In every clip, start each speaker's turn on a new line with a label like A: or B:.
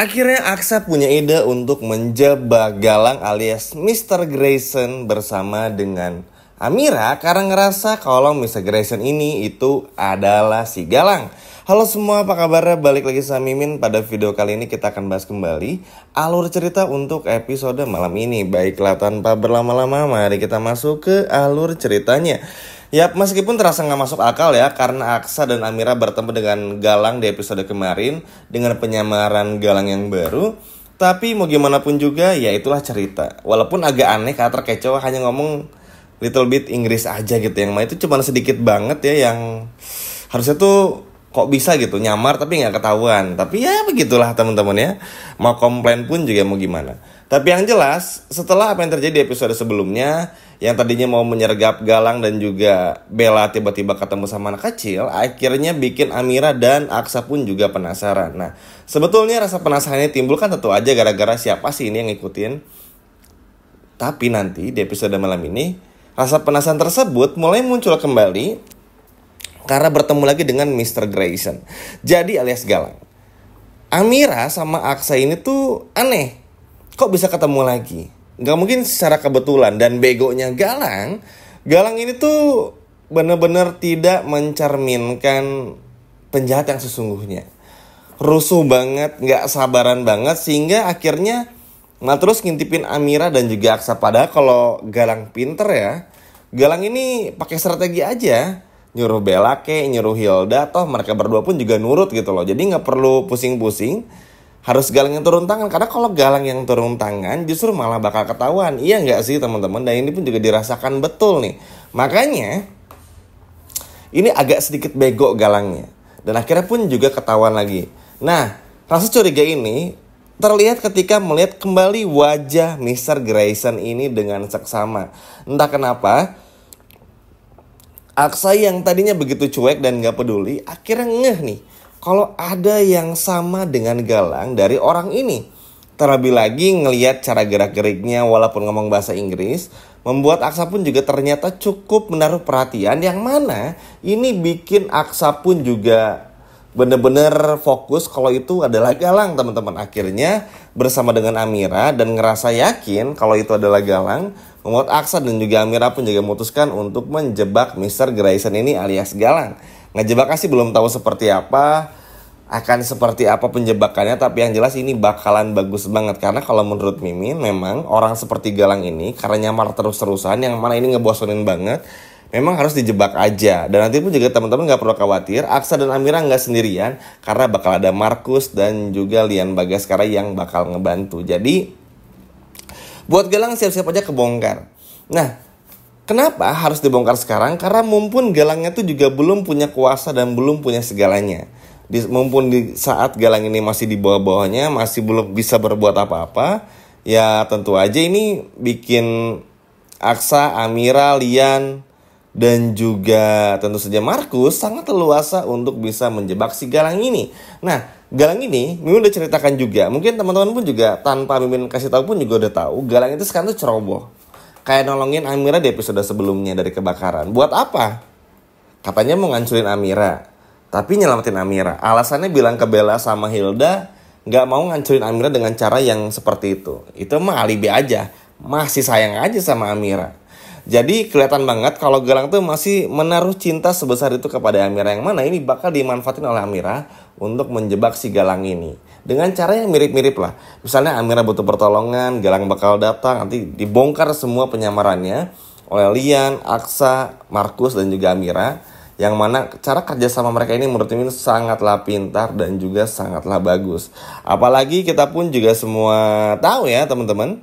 A: Akhirnya Aksa punya ide untuk menjebak Galang alias Mr. Grayson bersama dengan Amira karena ngerasa kalau Mr. Grayson ini itu adalah si Galang. Halo semua, apa kabarnya? Balik lagi sama Mimin. Pada video kali ini kita akan bahas kembali alur cerita untuk episode malam ini. Baiklah, tanpa berlama-lama mari kita masuk ke alur ceritanya. Yap, meskipun terasa nggak masuk akal ya, karena Aksa dan Amira bertemu dengan Galang di episode kemarin dengan penyamaran Galang yang baru. Tapi mau gimana pun juga, ya itulah cerita. Walaupun agak aneh karena terkecoh hanya ngomong little bit Inggris aja gitu. Yang mah itu cuma sedikit banget ya, yang harusnya tuh kok bisa gitu nyamar tapi nggak ketahuan. Tapi ya begitulah teman-teman ya. Mau komplain pun juga mau gimana. Tapi yang jelas setelah apa yang terjadi di episode sebelumnya, yang tadinya mau menyergap Galang dan juga Bella tiba-tiba ketemu sama anak kecil, akhirnya bikin Amira dan Aksa pun juga penasaran. Nah, sebetulnya rasa penasaran ini timbul kan tentu aja gara-gara siapa sih ini yang ngikutin. Tapi nanti di episode malam ini, rasa penasaran tersebut mulai muncul kembali karena bertemu lagi dengan Mr. Grayson. Jadi alias Galang. Amira sama Aksa ini tuh aneh. Kok bisa ketemu lagi? Gak mungkin secara kebetulan. Dan begonya Galang ini tuh bener-bener tidak mencerminkan penjahat yang sesungguhnya. Rusuh banget, gak sabaran banget. Sehingga akhirnya terus ngintipin Amira dan juga Aksa. Padahal kalau Galang pinter ya, Galang ini pakai strategi aja. Nyuruh Bella nyuruh Hilda, toh mereka berdua pun juga nurut gitu loh. Jadi gak perlu pusing-pusing, harus Galang yang turun tangan. Karena kalau Galang yang turun tangan justru malah bakal ketahuan. Iya gak sih teman-teman? Dan ini pun juga dirasakan betul nih. Makanya ini agak sedikit bego Galangnya. Dan akhirnya pun juga ketahuan lagi. Nah, rasa curiga ini terlihat ketika melihat kembali wajah Mr. Grayson ini dengan seksama. Entah kenapa Aksa yang tadinya begitu cuek dan gak peduli, akhirnya ngeh nih kalau ada yang sama dengan Galang dari orang ini. Terlebih lagi ngelihat cara gerak-geriknya walaupun ngomong bahasa Inggris, membuat Aksa pun juga ternyata cukup menaruh perhatian, yang mana ini bikin Aksa pun juga bener-bener fokus kalau itu adalah Galang, teman-teman. Akhirnya bersama dengan Amira dan ngerasa yakin kalau itu adalah Galang, membuat Aksa dan juga Amira pun juga memutuskan untuk menjebak Mr. Grayson ini alias Galang. Ngejebaknya sih belum tahu seperti apa, akan seperti apa penjebakannya, tapi yang jelas ini bakalan bagus banget. Karena kalau menurut Mimin, memang orang seperti Galang ini karena nyamar terus-terusan, yang mana ini ngebosenin banget, memang harus dijebak aja. Dan nanti pun juga teman-teman gak perlu khawatir, Aksa dan Amira gak sendirian, karena bakal ada Markus dan juga Lian Bagaskara yang bakal ngebantu. Jadi buat Galang siap-siap aja kebongkar. Nah, kenapa harus dibongkar sekarang? Karena mumpun Galangnya tuh juga belum punya kuasa dan belum punya segalanya. Mumpun di saat Galang ini masih di bawah-bawahnya, masih belum bisa berbuat apa-apa, ya tentu aja ini bikin Aksa, Amira, Lian, dan juga tentu saja Markus sangat leluasa untuk bisa menjebak si Galang ini. Nah, Galang ini Mimin udah ceritakan juga. Mungkin teman-teman pun juga tanpa Mimin kasih tahu pun juga udah tahu. Galang itu sekarang tuh ceroboh. Kayak nolongin Amira di episode sebelumnya dari kebakaran. Buat apa? Katanya mau ngancurin Amira, tapi nyelamatin Amira. Alasannya bilang ke Bella sama Hilda gak mau ngancurin Amira dengan cara yang seperti itu. Itu mah alibi aja. Masih sayang aja sama Amira. Jadi kelihatan banget kalau Galang tuh masih menaruh cinta sebesar itu kepada Amira, yang mana ini bakal dimanfaatin oleh Amira untuk menjebak si Galang ini. Dengan cara yang mirip-mirip lah. Misalnya Amira butuh pertolongan, Galang bakal datang, nanti dibongkar semua penyamarannya oleh Lian, Aksa, Markus dan juga Amira. Yang mana cara kerjasama mereka ini menurut Mimin sangatlah pintar dan juga sangatlah bagus. Apalagi kita pun juga semua tahu ya teman-teman,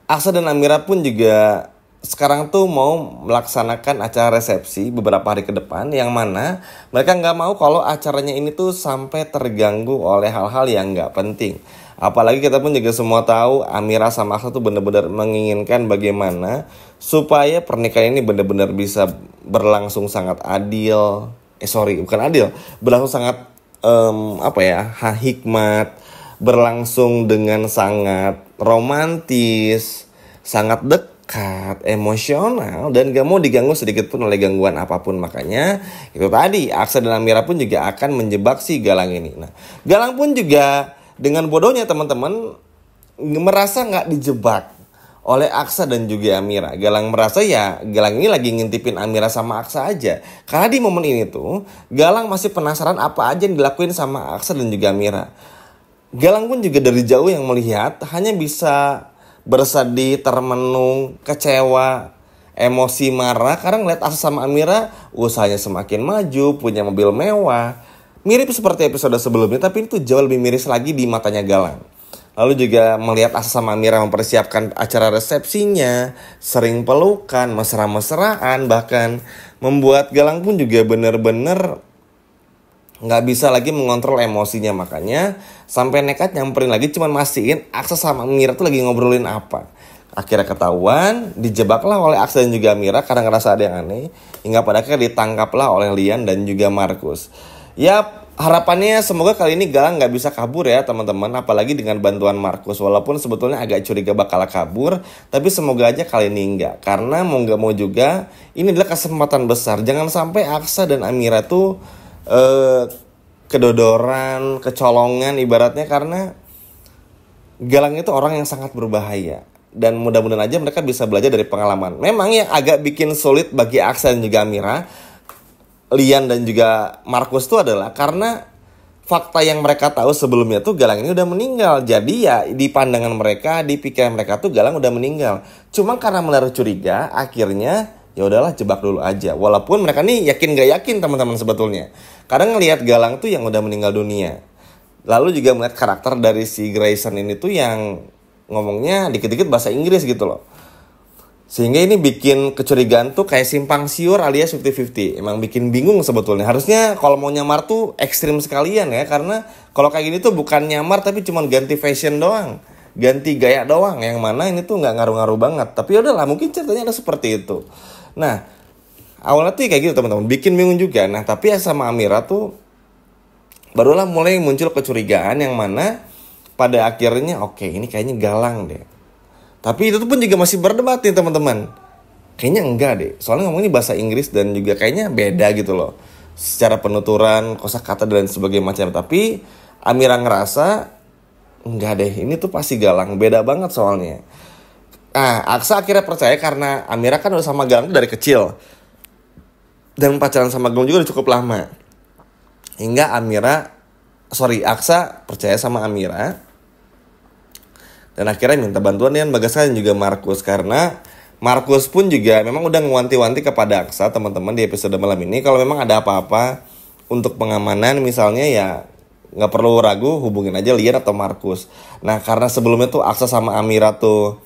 A: Aksa dan Amira pun juga sekarang tuh mau melaksanakan acara resepsi beberapa hari ke depan, yang mana mereka nggak mau kalau acaranya ini tuh sampai terganggu oleh hal-hal yang nggak penting. Apalagi kita pun juga semua tahu Amira sama Aksa tuh benar-benar menginginkan bagaimana supaya pernikahan ini benar-benar bisa berlangsung sangat adil. Bukan adil, berlangsung sangat hikmat, berlangsung dengan sangat romantis, sangat dekat, emosional, dan gak mau diganggu sedikit pun oleh gangguan apapun. Makanya itu tadi Aksa dan Amira pun juga akan menjebak si Galang ini. Nah, Galang pun juga dengan bodohnya teman-teman merasa nggak dijebak oleh Aksa dan juga Amira. Galang merasa ya Galang ini lagi ngintipin Amira sama Aksa aja. Karena di momen ini tuh Galang masih penasaran apa aja yang dilakuin sama Aksa dan juga Amira. Galang pun juga dari jauh yang melihat hanya bisa bersedih, termenung, kecewa, emosi, marah karena ngeliat Aksa sama Amira usahanya semakin maju, punya mobil mewah. Mirip seperti episode sebelumnya, tapi itu jauh lebih miris lagi di matanya Galang. Lalu juga melihat Aksa sama Amira mempersiapkan acara resepsinya, sering pelukan, mesra-mesraan, bahkan membuat Galang pun juga bener-bener nggak bisa lagi mengontrol emosinya. Makanya sampai nekat nyamperin lagi, cuman mastiin Aksa sama Amira tuh lagi ngobrolin apa. Akhirnya ketahuan, dijebaklah oleh Aksa dan juga Amira karena ngerasa ada yang aneh, hingga pada akhirnya ditangkaplah oleh Lian dan juga Markus. Ya harapannya semoga kali ini Galang nggak bisa kabur ya teman-teman, apalagi dengan bantuan Markus. Walaupun sebetulnya agak curiga bakal kabur, tapi semoga aja kali ini enggak. Karena mau nggak mau juga ini adalah kesempatan besar. Jangan sampai Aksa dan Amira tuh kedodoran, kecolongan ibaratnya, karena Galang itu orang yang sangat berbahaya. Dan mudah-mudahan aja mereka bisa belajar dari pengalaman. Memang yang agak bikin sulit bagi Aksa dan juga Amira, Lian dan juga Markus itu adalah karena fakta yang mereka tahu sebelumnya tuh Galang ini udah meninggal. Jadi ya di pandangan mereka, di pikiran mereka tuh Galang udah meninggal. Cuma karena menaruh curiga, akhirnya ya udahlah jebak dulu aja. Walaupun mereka nih yakin gak yakin teman-teman sebetulnya. Karena ngelihat Galang tuh yang udah meninggal dunia. Lalu juga melihat karakter dari si Grayson ini tuh yang ngomongnya dikit-dikit bahasa Inggris gitu loh. Sehingga ini bikin kecurigaan tuh kayak simpang siur alias 50-50. Emang bikin bingung sebetulnya. Harusnya kalau mau nyamar tuh ekstrim sekalian ya. Karena kalau kayak gini tuh bukan nyamar tapi cuma ganti fashion doang. Ganti gaya doang. Yang mana ini tuh gak ngaruh-ngaruh banget. Tapi yaudahlah, mungkin ceritanya ada seperti itu. Nah, awalnya tuh kayak gitu teman-teman. Bikin bingung juga. Nah, tapi ya sama Amira tuh barulah mulai muncul kecurigaan yang mana pada akhirnya oke, ini kayaknya Galang deh. Tapi itu pun juga masih berdebat nih teman-teman. Kayaknya enggak deh. Soalnya ngomongnya bahasa Inggris dan juga kayaknya beda gitu loh. Secara penuturan, kosakata dan sebagainya macam. Tapi Amira ngerasa enggak deh, ini tuh pasti Galang. Beda banget soalnya. Aksa akhirnya percaya karena Amira kan udah sama Galang dari kecil. Dan pacaran sama Galang juga udah cukup lama. Hingga Aksa percaya sama Amira. Dan akhirnya minta bantuan dengan Bagaskan dan juga Markus. Karena Markus pun juga memang udah ngewanti-wanti kepada Aksa teman-teman di episode malam ini. Kalau memang ada apa-apa untuk pengamanan misalnya ya gak perlu ragu, hubungin aja Lian atau Markus. Nah karena sebelumnya tuh Aksa sama Amira tuh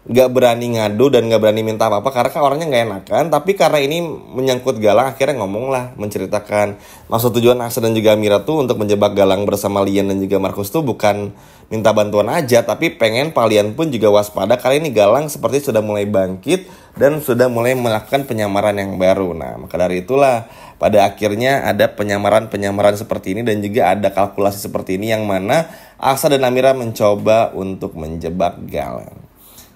A: gak berani ngadu dan gak berani minta apa-apa karena kan orangnya gak enakan. Tapi karena ini menyangkut Galang, akhirnya ngomong lah, menceritakan maksud tujuan Aksa dan juga Amira tuh untuk menjebak Galang bersama Lian dan juga Markus tuh bukan minta bantuan aja, tapi pengen kalian pun juga waspada karena ini Galang seperti sudah mulai bangkit dan sudah mulai melakukan penyamaran yang baru. Nah maka dari itulah pada akhirnya ada penyamaran seperti ini dan juga ada kalkulasi seperti ini yang mana Aksa dan Amira mencoba untuk menjebak Galang.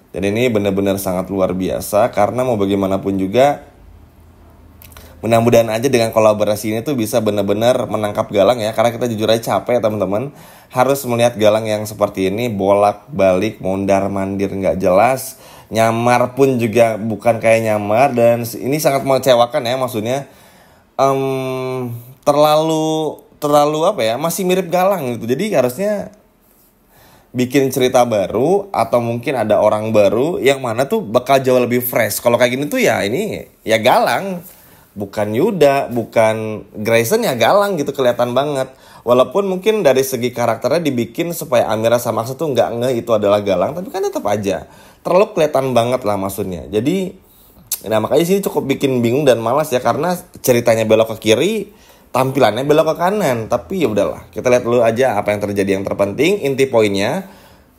A: Dan ini benar-benar sangat luar biasa karena mau bagaimanapun juga mudah-mudahan aja dengan kolaborasi ini tuh bisa benar-benar menangkap Galang ya. Karena kita jujur aja capek teman-teman. Harus melihat Galang yang seperti ini bolak-balik mondar-mandir gak jelas. Nyamar pun juga bukan kayak nyamar. Dan ini sangat mengecewakan ya, maksudnya terlalu apa ya, masih mirip Galang gitu. Jadi harusnya bikin cerita baru atau mungkin ada orang baru yang mana tuh bakal jauh lebih fresh. Kalau kayak gini tuh ya ini ya Galang, bukan Yuda, bukan Grayson, ya Galang gitu kelihatan banget. Walaupun mungkin dari segi karakternya dibikin supaya Amira sama Aksa tuh nggak ngeh itu adalah Galang, tapi kan tetap aja terlalu kelihatan banget lah maksudnya. Jadi nah makanya sini cukup bikin bingung dan malas ya karena ceritanya belok ke kiri, tampilannya belok ke kanan. Tapi ya udahlah, kita lihat dulu aja apa yang terjadi. Yang terpenting inti poinnya,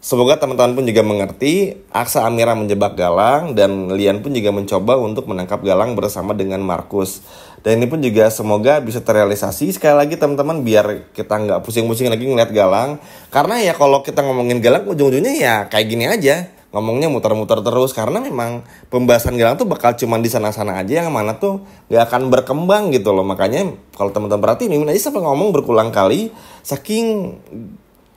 A: semoga teman-teman pun juga mengerti Aksa Amira menjebak Galang dan Lian pun juga mencoba untuk menangkap Galang bersama dengan Markus. Dan ini pun juga semoga bisa terrealisasi. Sekali lagi teman-teman, biar kita nggak pusing-pusing lagi ngeliat Galang. Karena ya kalau kita ngomongin Galang ujung-ujungnya ya kayak gini aja, ngomongnya muter-muter terus. Karena memang pembahasan Galang tuh bakal cuman di sana-sana aja yang mana tuh gak akan berkembang gitu loh. Makanya kalau teman-teman perhatiin, Mimin aja sampai ngomong berulang kali saking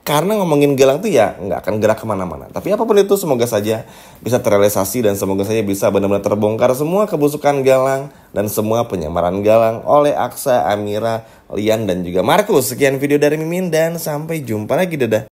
A: Karena ngomongin Galang tuh ya nggak akan gerak kemana-mana. Tapi apapun itu semoga saja bisa terrealisasi dan semoga saja bisa benar-benar terbongkar semua kebusukan Galang dan semua penyamaran Galang oleh Aksa, Amira, Lian dan juga Markus. Sekian video dari Mimin dan sampai jumpa lagi, dadah.